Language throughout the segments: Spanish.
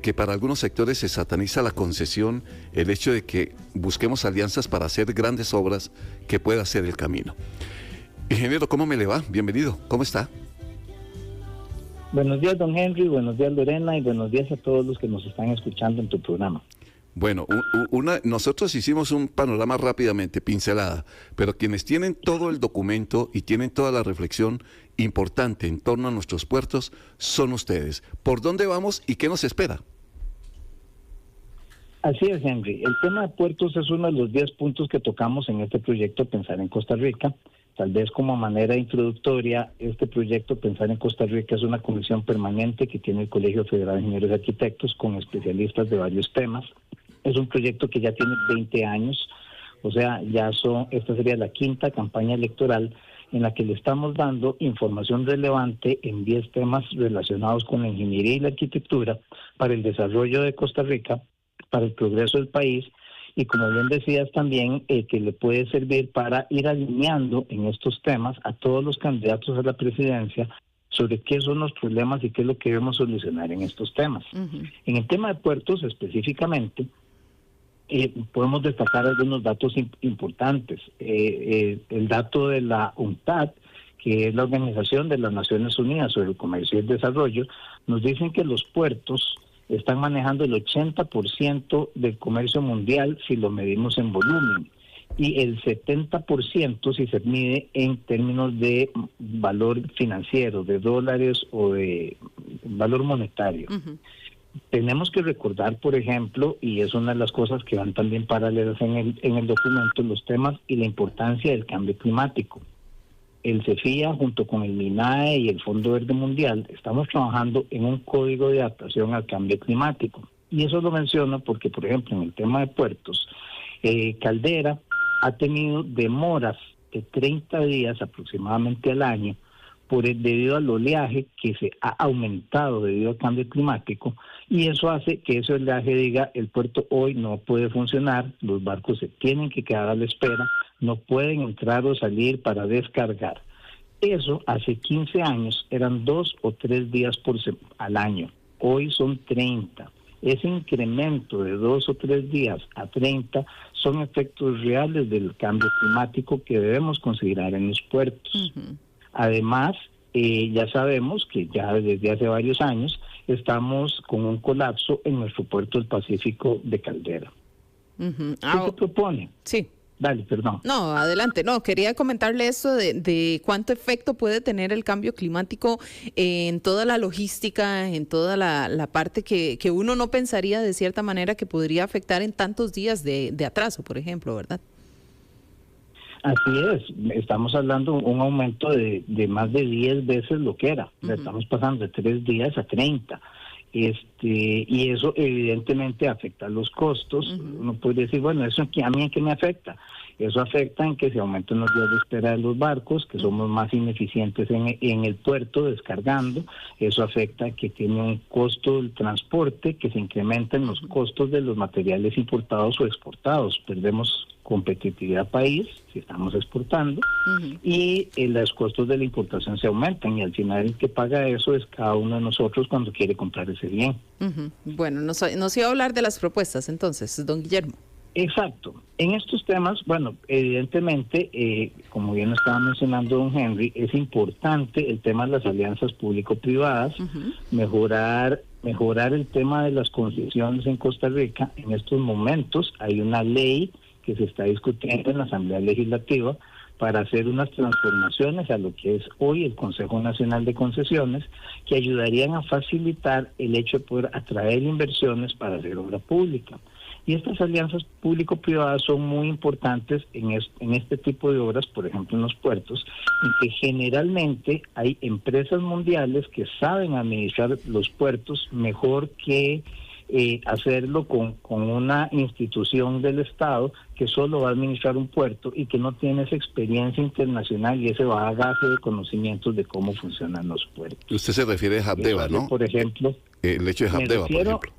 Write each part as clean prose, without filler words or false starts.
porque para algunos sectores se sataniza la concesión, el hecho de que busquemos alianzas para hacer grandes obras que pueda hacer el camino. Ingeniero, ¿cómo me le va? Bienvenido, ¿cómo está? Buenos días, don Henry, buenos días, Lorena, y buenos días a todos los que nos están escuchando en tu programa. Bueno, nosotros hicimos un panorama rápidamente, pincelada, pero quienes tienen todo el documento y tienen toda la reflexión importante en torno a nuestros puertos son ustedes. ¿Por dónde vamos y qué nos espera? Así es, Henry. El tema de puertos es uno de los 10 puntos que tocamos en este proyecto Pensar en Costa Rica. Tal vez como manera introductoria, este proyecto Pensar en Costa Rica es una comisión permanente que tiene el Colegio Federal de Ingenieros y Arquitectos con especialistas de varios temas. Es un proyecto que ya tiene 20 años, o sea, esta sería la quinta campaña electoral en la que le estamos dando información relevante en 10 temas relacionados con la ingeniería y la arquitectura para el desarrollo de Costa Rica, para el progreso del país, y como bien decías también, que le puede servir para ir alineando en estos temas a todos los candidatos a la presidencia sobre qué son los problemas y qué es lo que debemos solucionar en estos temas. Uh-huh. En el tema de puertos específicamente, podemos destacar algunos datos importantes. El dato de la UNCTAD, que es la Organización de las Naciones Unidas sobre el Comercio y el Desarrollo, nos dicen que los puertos están manejando el 80% del comercio mundial si lo medimos en volumen y el 70% si se mide en términos de valor financiero, de dólares o de valor monetario. Uh-huh. Tenemos que recordar, por ejemplo, y es una de las cosas que van también paralelas en el documento, los temas y la importancia del cambio climático. El CEFIA, junto con el MINAE y el Fondo Verde Mundial, estamos trabajando en un código de adaptación al cambio climático. Y eso lo menciono porque, por ejemplo, en el tema de puertos, Caldera ha tenido demoras de 30 días aproximadamente al año debido al oleaje que se ha aumentado debido al cambio climático, y eso hace que ese oleaje diga el puerto hoy no puede funcionar, los barcos se tienen que quedar a la espera, no pueden entrar o salir para descargar. Eso hace 15 años eran 2 o 3 días al año, hoy son 30. Ese incremento de 2 o 3 días a 30 son efectos reales del cambio climático que debemos considerar en los puertos. Uh-huh. Además, ya sabemos que ya desde hace varios años estamos con un colapso en nuestro puerto del Pacífico de Caldera. Uh-huh. ¿Qué se propone? Sí. Dale, perdón. No, adelante. No, quería comentarle esto de cuánto efecto puede tener el cambio climático en toda la logística, en toda la parte que uno no pensaría de cierta manera que podría afectar en tantos días de atraso, por ejemplo, ¿verdad? Así es, estamos hablando de un aumento de más de 10 veces lo que era. Uh-huh. Estamos pasando de 3 días a 30. Y eso evidentemente afecta los costos. Uh-huh. Uno puede decir, bueno, ¿eso a mí en qué me afecta? Eso afecta en que se aumentan los días de espera de los barcos, que somos más ineficientes en el puerto descargando. Eso afecta que tiene un costo del transporte, que se incrementan los costos de los materiales importados o exportados. Perdemos competitividad país si estamos exportando. Uh-huh. Y los costos de la importación se aumentan y al final el que paga eso es cada uno de nosotros cuando quiere comprar ese bien. Uh-huh. Bueno, nos iba a hablar de las propuestas entonces, don Guillermo. Exacto. En estos temas, bueno, evidentemente, como bien estaba mencionando don Henry, es importante el tema de las alianzas público-privadas, uh-huh. mejorar el tema de las concesiones en Costa Rica. En estos momentos hay una ley que se está discutiendo en la Asamblea Legislativa para hacer unas transformaciones a lo que es hoy el Consejo Nacional de Concesiones, que ayudarían a facilitar el hecho de poder atraer inversiones para hacer obra pública. Y estas alianzas público-privadas son muy importantes en este tipo de obras, por ejemplo en los puertos, en que generalmente hay empresas mundiales que saben administrar los puertos mejor que hacerlo con una institución del Estado que solo va a administrar un puerto y que no tiene esa experiencia internacional y ese bagaje de conocimientos de cómo funcionan los puertos. Usted se refiere a Habdeba, ¿no? Por ejemplo. El hecho de Habdeba, por ejemplo.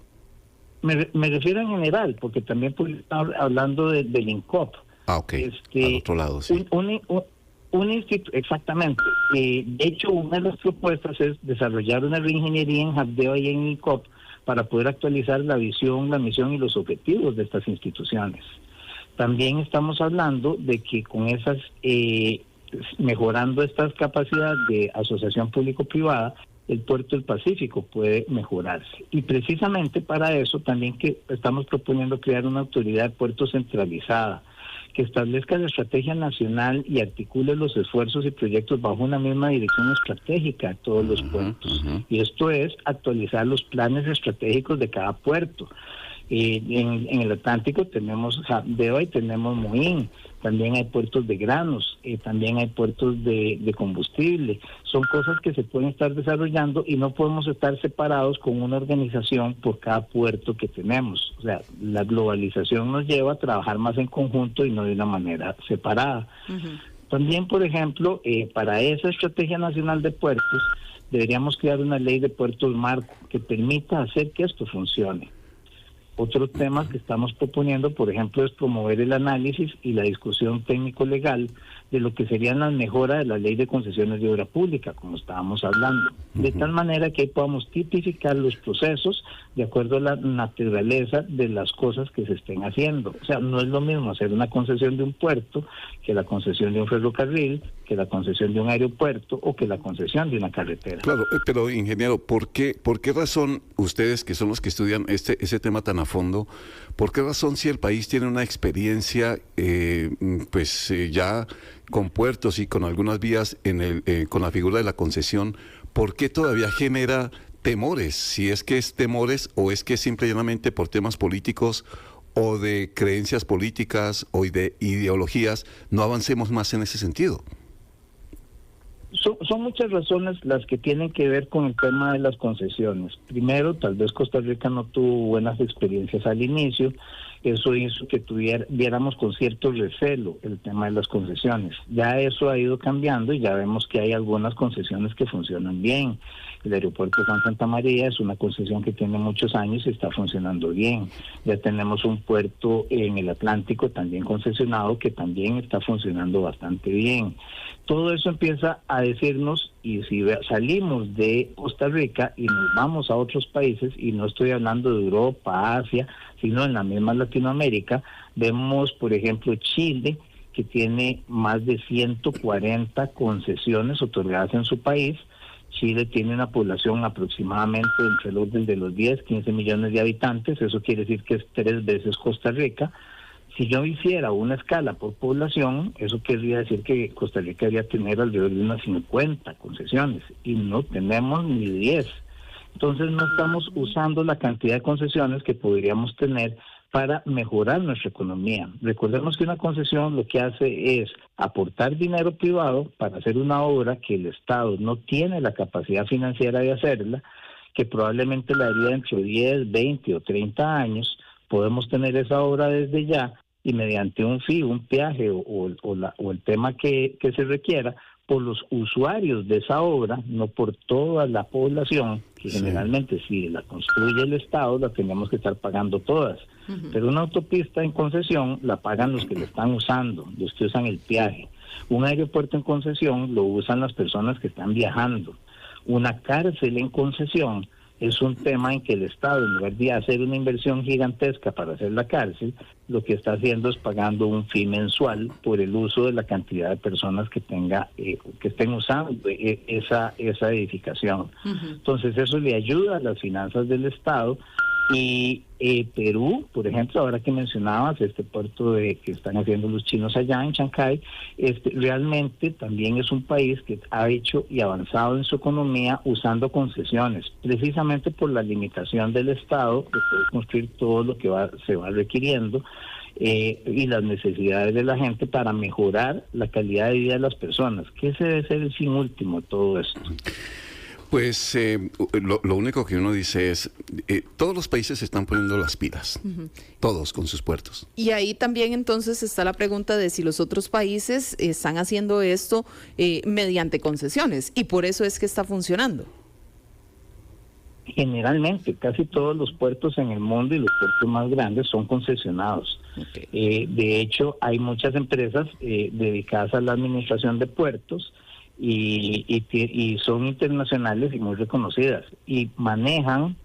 Me refiero en general, porque también estar hablando del INCOP. Ah, ok. Al otro lado, sí. Exactamente. De hecho, una de las propuestas es desarrollar una reingeniería en Habdeba y en INCOP para poder actualizar la visión, la misión y los objetivos de estas instituciones. También estamos hablando de que con esas, mejorando estas capacidades de asociación público-privada, el puerto del Pacífico puede mejorarse. Y precisamente para eso también que estamos proponiendo crear una autoridad de puertos centralizada, que establezca la estrategia nacional y articule los esfuerzos y proyectos bajo una misma dirección estratégica de todos los puertos. Y esto es actualizar los planes estratégicos de cada puerto. En el Atlántico tenemos Jabdeo y tenemos Moín, también hay puertos de granos, también hay puertos de combustible. Son cosas que se pueden estar desarrollando y no podemos estar separados con una organización por cada puerto que tenemos. O sea, la globalización nos lleva a trabajar más en conjunto y no de una manera separada. También, por ejemplo, para esa estrategia nacional de puertos, deberíamos crear una ley de puertos marco que permita hacer que esto funcione. Otros temas que estamos proponiendo, por ejemplo, es promover el análisis y la discusión técnico-legal de lo que serían las mejoras de la ley de concesiones de obra pública, como estábamos hablando, de tal manera que ahí podamos tipificar los procesos de acuerdo a la naturaleza de las cosas que se estén haciendo. O sea, no es lo mismo hacer una concesión de un puerto que la concesión de un ferrocarril, que la concesión de un aeropuerto o que la concesión de una carretera. Claro, pero ingeniero, ¿por qué razón ustedes, que son los que estudian ese tema tan a fondo, por qué razón, si el país tiene una experiencia ya con puertos y con algunas vías con la figura de la concesión, por qué todavía genera temores? Si es que es temores o es que simple y llanamente por temas políticos o de creencias políticas o de ideologías, no avancemos más en ese sentido. Son muchas razones las que tienen que ver con el tema de las concesiones. Primero, tal vez Costa Rica no tuvo buenas experiencias al inicio. Eso hizo que viéramos con cierto recelo el tema de las concesiones. Ya eso ha ido cambiando y ya vemos que hay algunas concesiones que funcionan bien. El aeropuerto de Santa María es una concesión que tiene muchos años y está funcionando bien. Ya tenemos un puerto en el Atlántico también concesionado que también está funcionando bastante bien. Todo eso empieza a decirnos, y si salimos de Costa Rica y nos vamos a otros países, y no estoy hablando de Europa, Asia, sino en la misma Latinoamérica, vemos, por ejemplo, Chile, que tiene más de 140 concesiones otorgadas en su país. Chile tiene una población aproximadamente entre el orden de los 10, 15 millones de habitantes, eso quiere decir que es 3 veces Costa Rica. Si yo hiciera una escala por población, eso querría decir que Costa Rica debería tener alrededor de unas 50 concesiones, y no tenemos ni 10. Entonces no estamos usando la cantidad de concesiones que podríamos tener para mejorar nuestra economía. Recordemos que una concesión lo que hace es aportar dinero privado para hacer una obra que el Estado no tiene la capacidad financiera de hacerla, que probablemente la haría dentro de 10, 20 o 30 años. Podemos tener esa obra desde ya y mediante un fee, un peaje o el tema que se requiera, por los usuarios de esa obra, no por toda la población, que generalmente si la construye el Estado, la tenemos que estar pagando todas. Pero una autopista en concesión la pagan los que la están usando, los que usan el peaje. Un aeropuerto en concesión lo usan las personas que están viajando. Una cárcel en concesión es un tema en que el Estado, en lugar de hacer una inversión gigantesca para hacer la cárcel, lo que está haciendo es pagando un fee mensual por el uso de la cantidad de personas que que estén usando esa edificación. Entonces eso le ayuda a las finanzas del Estado. Y Perú, por ejemplo, ahora que mencionabas este puerto que están haciendo los chinos allá en Chancay, realmente también es un país que ha hecho y avanzado en su economía usando concesiones, precisamente por la limitación del Estado de poder construir todo lo que se va requiriendo y las necesidades de la gente para mejorar la calidad de vida de las personas, que ese debe ser el fin último de todo esto. Pues lo único que uno dice es, todos los países están poniendo las pilas, todos con sus puertos. Y ahí también entonces está la pregunta de si los otros países están haciendo esto mediante concesiones, y por eso es que está funcionando. Generalmente, casi todos los puertos en el mundo y los puertos más grandes son concesionados. De hecho, hay muchas empresas dedicadas a la administración de puertos, y son internacionales y muy reconocidas, y manejan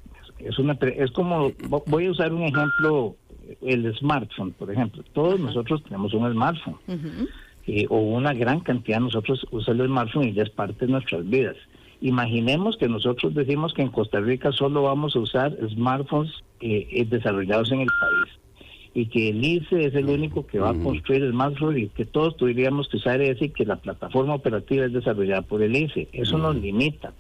Es como, voy a usar un ejemplo, el smartphone, por ejemplo. Todos nosotros tenemos un smartphone, o una gran cantidad de nosotros usa el smartphone y ya es parte de nuestras vidas. Imaginemos que nosotros decimos que en Costa Rica solo vamos a usar smartphones desarrollados en el país, y que el ICE es el único que va a construir el smartphone y que todos tuviéramos que usar ese y que la plataforma operativa es desarrollada por el ICE. Eso nos limita.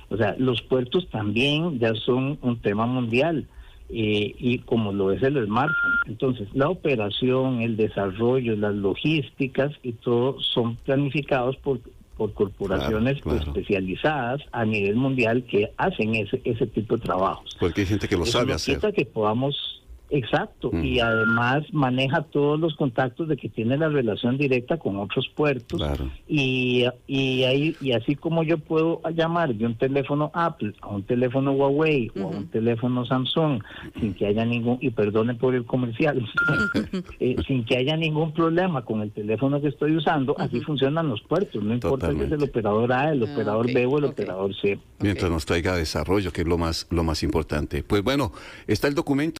O sea, los puertos también ya son un tema mundial, y como lo es el smartphone. Entonces, la operación, el desarrollo, las logísticas y todo son planificados por corporaciones especializadas a nivel mundial que hacen ese tipo de trabajos. Porque hay gente que lo sabe hacer. Que podamos... Exacto, y además maneja todos los contactos de que tiene la relación directa con otros puertos, y así como yo puedo llamar de un teléfono Apple a un teléfono Huawei o a un teléfono Samsung sin que haya ningún, y perdonen por el comercial, sin que haya ningún problema con el teléfono que estoy usando, así funcionan los puertos, no importa si es el operador A, el operador B o el operador C. Mientras nos traiga desarrollo, que es lo más importante. Pues bueno, está el documento.